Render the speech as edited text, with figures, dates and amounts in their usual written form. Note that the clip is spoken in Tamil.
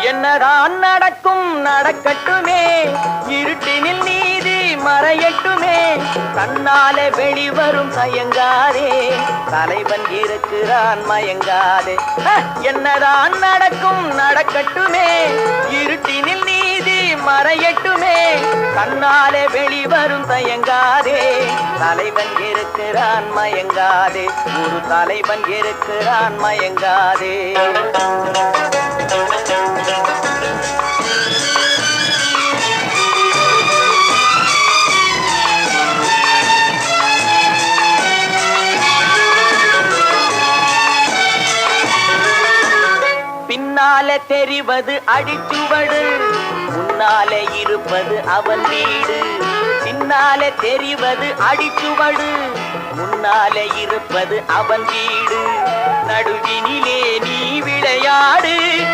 என்னதான் நடக்கும் நடக்கட்டுமே, இருட்டினில் நீதி மறையட்டுமே, தன்னாலே வெளிவரும் தயங்காதே, தலைவன் இருக்கிறான் மயங்காதே. என்னதான் நடக்கும் நடக்கட்டுமே, இருட்டினில் நீதி மறையட்டுமே, தன்னாலே வெளிவரும் தயங்காதே, தலைவன் இருக்கிறான் மயங்காதே, ஒரு தலைவன் இருக்கிறான் மயங்காதே. பின்னாலே தெரிவது அடிச்சுவடு, முன்னாலே இருப்பது அவன் வீடு. பின்னாலே தெரிவது அடிச்சுவடு, முன்னாலே இருப்பது அவன் வீடு. நடுவினிலே நீ விளையாடு.